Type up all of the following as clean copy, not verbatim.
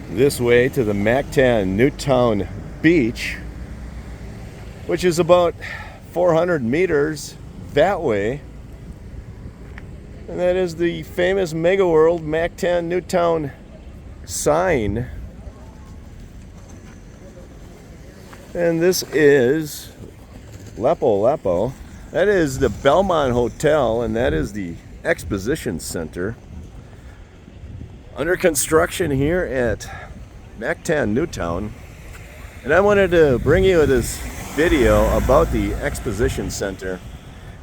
this way to the Mactan Newtown beach, which is about 400 meters that way. And that is the famous Mega World Mactan Newtown sign. And this is Lepo. That is the Belmont Hotel, and that is the Exposition Center. Under construction here at Mactan Newtown. And I wanted to bring you this video about the Exposition Center.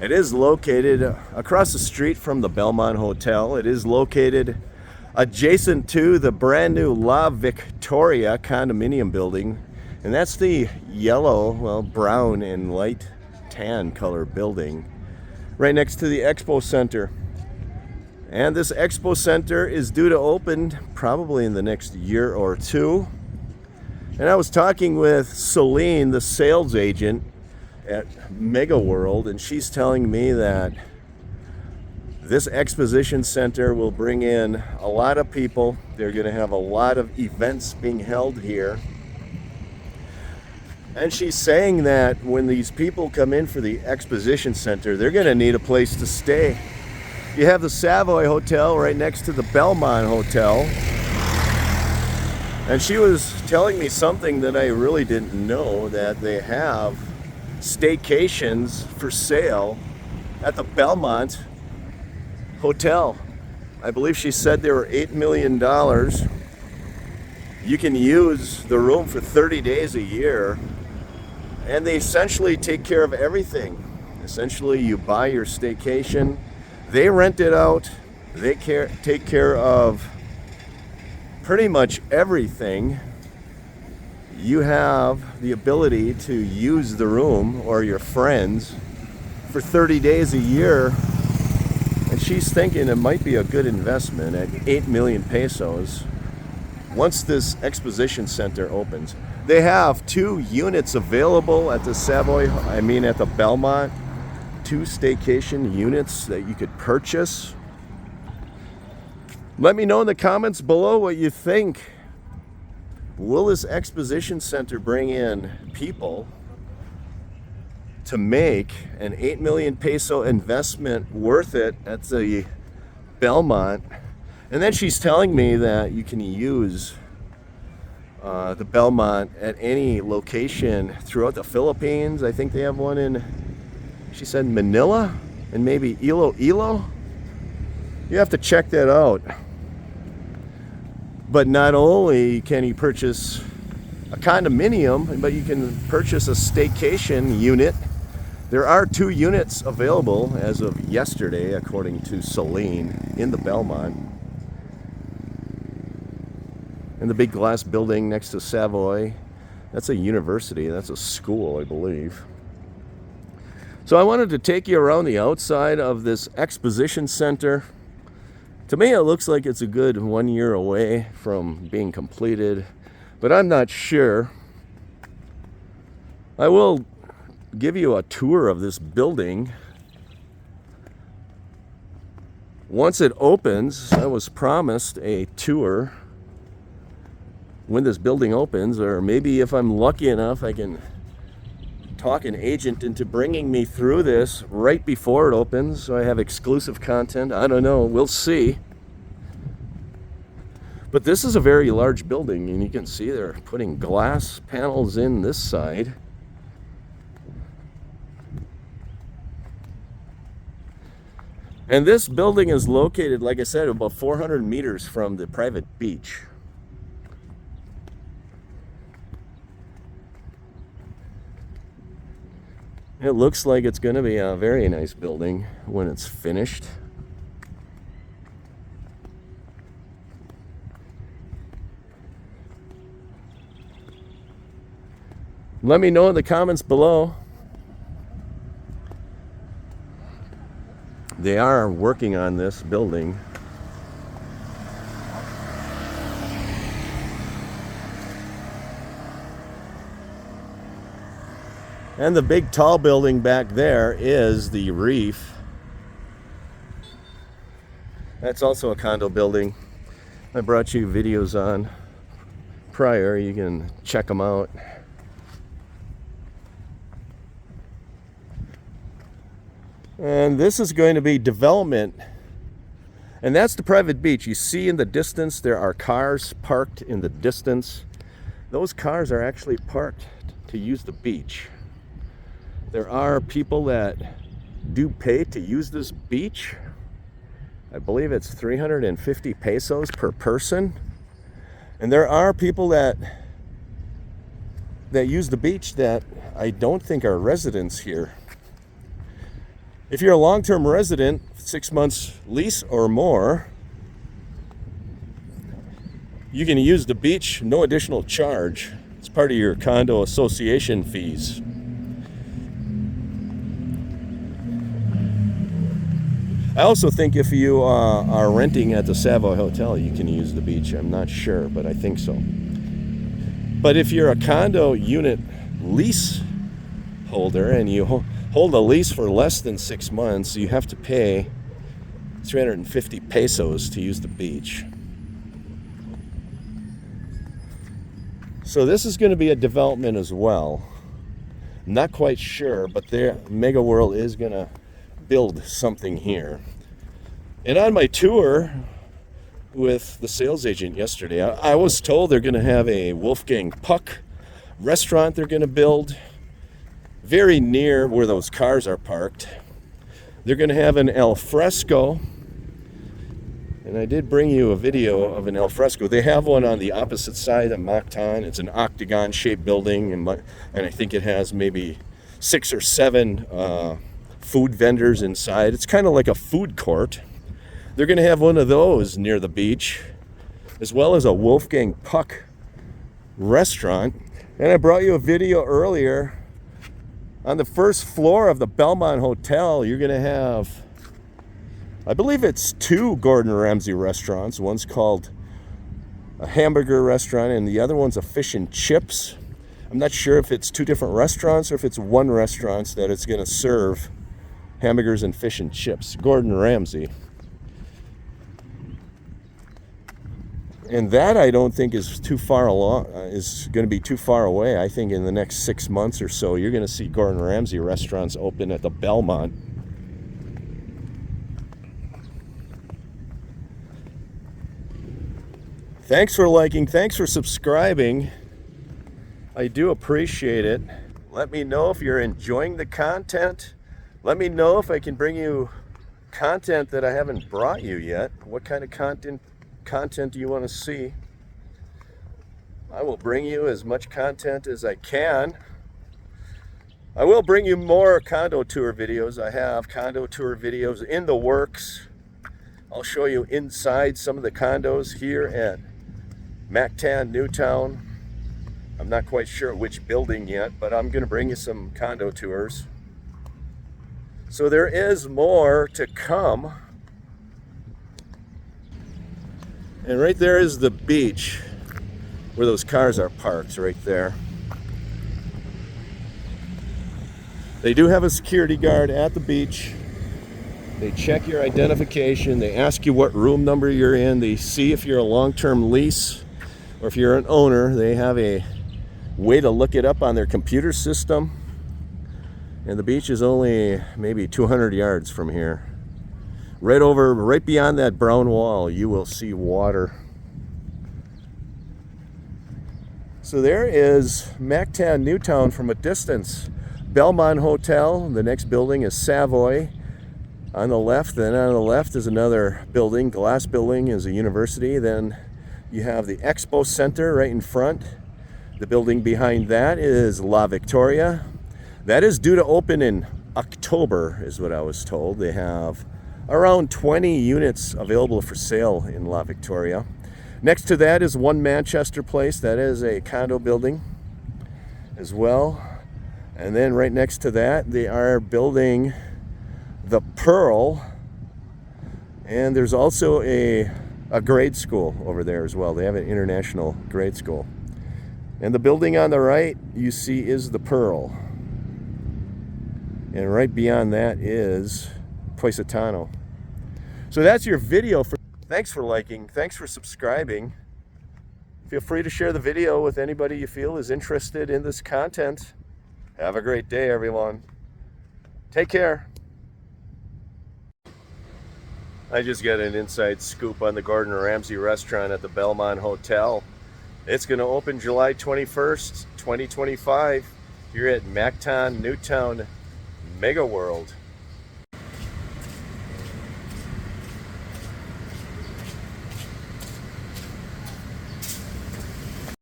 It is located across the street from the Belmont Hotel. It is located adjacent to the brand new La Victoria condominium building. And that's the yellow, well, brown and light tan color building right next to the Expo Center. And this Expo Center is due to open probably in the next year or two. And I was talking with Celine, the sales agent at Mega World, and she's telling me that this Exposition Center will bring in a lot of people. They're going to have a lot of events being held here. And she's saying that when these people come in for the Exposition Center, they're going to need a place to stay. You have the Savoy Hotel right next to the Belmont Hotel. And she was telling me something that I really didn't know, that they have staycations for sale at the Belmont Hotel. I believe she said they were $8 million. You can use the room for 30 days a year. And they essentially take care of everything. Essentially, you buy your staycation, they rent it out, they take care of pretty much everything. You have the ability to use the room or your friends for 30 days a year. And she's thinking it might be a good investment at 8 million pesos once this Exposition Center opens. They have 2 units available at the at the Belmont. 2 staycation units that you could purchase. Let me know in the comments below what you think. Will this Exposition Center bring in people to make an 8 million peso investment worth it at the Belmont? And then she's telling me that you can use the Belmont at any location throughout the Philippines. I think they have one in, she said, Manila and maybe Iloilo. You have to check that out. But not only can you purchase a condominium, but you can purchase a staycation unit. There are 2 units available as of yesterday, according to Celine, in the Belmont. And the big glass building next to Savoy, that's a university, that's a school, I believe. So I wanted to take you around the outside of this Exposition Center. To me, it looks like it's a good 1 year away from being completed, but I'm not sure. I will give you a tour of this building. Once it opens, I was promised a tour when this building opens, or maybe if I'm lucky enough, I can talk an agent into bringing me through this right before it opens, so I have exclusive content. I don't know, we'll see. But this is a very large building, and you can see they're putting glass panels in this side. And this building is located, like I said, about 400 meters from the private beach. It looks like it's going to be a very nice building when it's finished. Let me know in the comments below. They are working on this building. And the big tall building back there is the Reef. That's also a condo building I brought you videos on prior. You can check them out. And this is going to be development. And that's the private beach. You see in the distance there are cars parked in the distance. Those cars are actually parked to use the beach. There are people that do pay to use this beach. I believe it's 350 pesos per person. And there are people that use the beach that I don't think are residents here. If you're a long-term resident, 6 months lease or more, you can use the beach, no additional charge. It's part of your condo association fees. I also think if you are renting at the Savoy Hotel, you can use the beach. I'm not sure, but I think so. But if you're a condo unit lease holder and you hold a lease for less than 6 months, you have to pay 350 pesos to use the beach. So this is going to be a development as well. Not quite sure, but Mega World is going to build something here. And on my tour with the sales agent yesterday, I was told they're going to have a Wolfgang Puck restaurant they're going to build very near where those cars are parked. They're going to have an al fresco. And I did bring you a video of an al fresco. They have one on the opposite side of Mactan. It's an octagon-shaped building, and I think it has maybe 6 or 7 food vendors inside. It's kind of like a food court. They're going to have one of those near the beach, as well as a Wolfgang Puck restaurant. And I brought you a video earlier. On the first floor of the Belmont Hotel, you're going to have, I believe it's 2 Gordon Ramsay restaurants. One's called a hamburger restaurant, and the other one's a fish and chips. I'm not sure if it's 2 different restaurants or if it's one restaurant that it's going to serve hamburgers and fish and chips. Gordon Ramsay. And that I don't think is too far along, is going to be too far away. I think in the next 6 months or so, you're going to see Gordon Ramsay restaurants open at the Belmont. Thanks for liking, thanks for subscribing. I do appreciate it. Let me know if you're enjoying the content. Let me know if I can bring you content that I haven't brought you yet. What kind of content do you want to see? I will bring you as much content as I can. I will bring you more condo tour videos. I have condo tour videos in the works. I'll show you inside some of the condos here at Mactan Newtown. I'm not quite sure which building yet, but I'm going to bring you some condo tours. So there is more to come. And right there is the beach where those cars are parked, right there. They do have a security guard at the beach. They check your identification. They ask you what room number you're in. They see if you're a long-term lease or if you're an owner. They have a way to look it up on their computer system. And the beach is only maybe 200 yards from here. Right beyond that brown wall, you will see water. So there is Mactan Newtown from a distance. Belmont Hotel, the next building is Savoy. On the left, then on the left is another building, glass building is a university. Then you have the Expo Center right in front. The building behind that is La Victoria. That is due to open in October, is what I was told. They have around 20 units available for sale in La Victoria. Next to that is One Manchester Place. That is a condo building as well. And then right next to that, they are building the Pearl. And there's also a grade school over there as well. They have an international grade school. And the building on the right you see is the Pearl. And right beyond that is Positano. So that's your video. Thanks for liking. Thanks for subscribing. Feel free to share the video with anybody you feel is interested in this content. Have a great day, everyone. Take care. I just got an inside scoop on the Gordon Ramsay restaurant at the Belmont Hotel. It's going to open July 21st, 2025 here at Mactan Newtown Mega World.